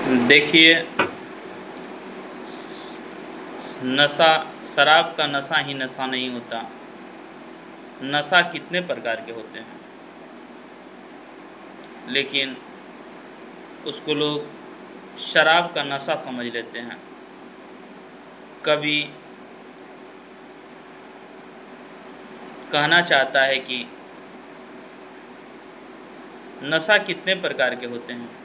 देखिए, नशा शराब का नशा ही नशा नहीं होता। नशा कितने प्रकार के होते हैं, लेकिन उसको लोग शराब का नशा समझ लेते हैं। कभी कहना चाहता है कि नशा कितने प्रकार के होते हैं।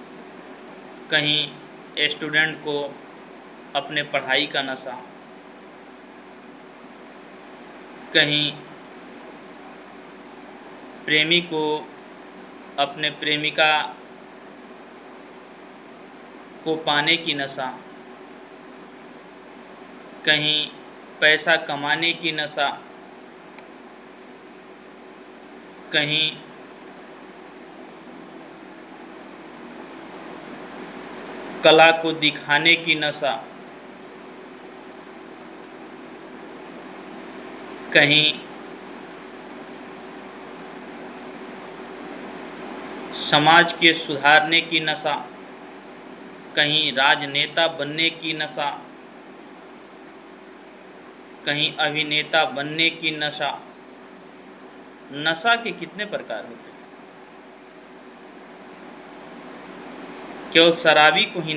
कहीं स्टूडेंट को अपने पढ़ाई का नशा, कहीं प्रेमी को अपने प्रेमिका को पाने की नशा, कहीं पैसा कमाने की नशा, कहीं कला को दिखाने की नशा, कहीं समाज के सुधारने की नशा, कहीं राजनेता बनने की नशा, कहीं अभिनेता बनने की नशा। नशा के कितने प्रकार होते हैं। केवल शराबी को ही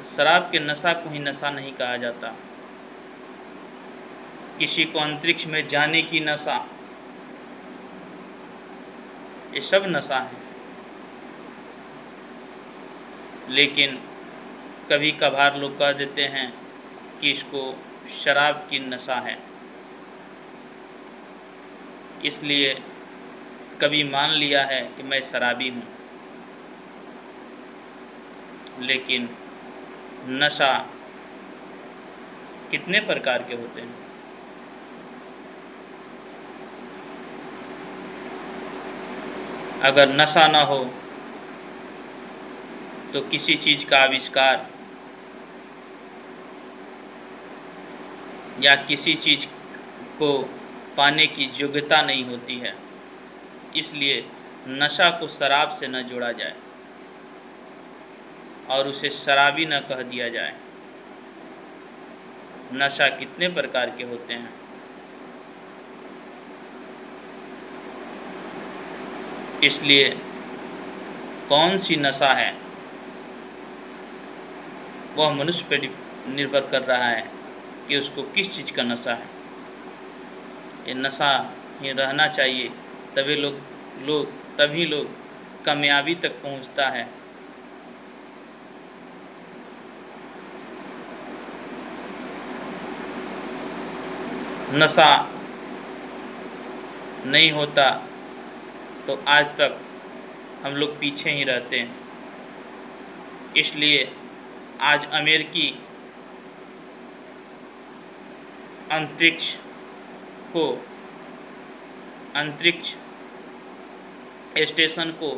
शराब के नशा को ही नशा नहीं कहा जाता। किसी को अंतरिक्ष में जाने की नशा, ये सब नशा है। लेकिन कभी कभार लोग कह देते हैं कि इसको शराब की नशा है, इसलिए कभी मान लिया है कि मैं शराबी हूँ। लेकिन नशा कितने प्रकार के होते हैं। अगर नशा ना हो तो किसी चीज़ का आविष्कार या किसी चीज़ को पाने की योग्यता नहीं होती है। इसलिए नशा को शराब से न जोड़ा जाए और उसे शराबी न कह दिया जाए। नशा कितने प्रकार के होते हैं। इसलिए कौन सी नशा है वह मनुष्य पर निर्भर कर रहा है कि उसको किस चीज़ का नशा है। ये नशा ही रहना चाहिए, तभी लोग कामयाबी तक पहुंचता है। नशा नहीं होता तो आज तक हम लोग पीछे ही रहते हैं। इसलिए आज अमेरिकी अंतरिक्ष स्टेशन को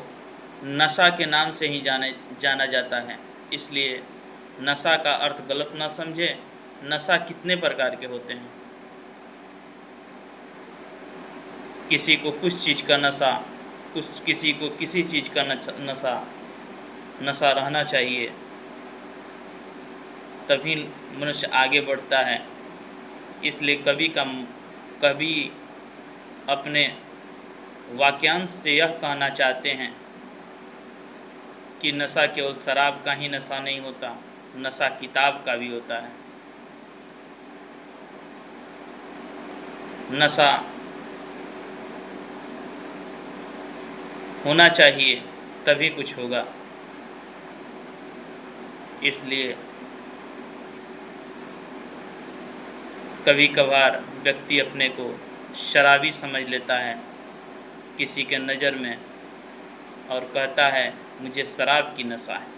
नशा के नाम से ही जाना जाता है। इसलिए नशा का अर्थ गलत ना समझे। नशा कितने प्रकार के होते हैं। किसी को कुछ चीज़ का नशा, किसी को किसी चीज़ का नशा रहना चाहिए, तभी मनुष्य आगे बढ़ता है। इसलिए कभी अपने वाक्यांश से यह कहना चाहते हैं कि नशा केवल शराब का ही नशा नहीं होता, नशा किताब का भी होता है। नशा होना चाहिए तभी कुछ होगा। इसलिए कभी कभार व्यक्ति अपने को शराबी समझ लेता है किसी के नज़र में और कहता है मुझे शराब की नशा है।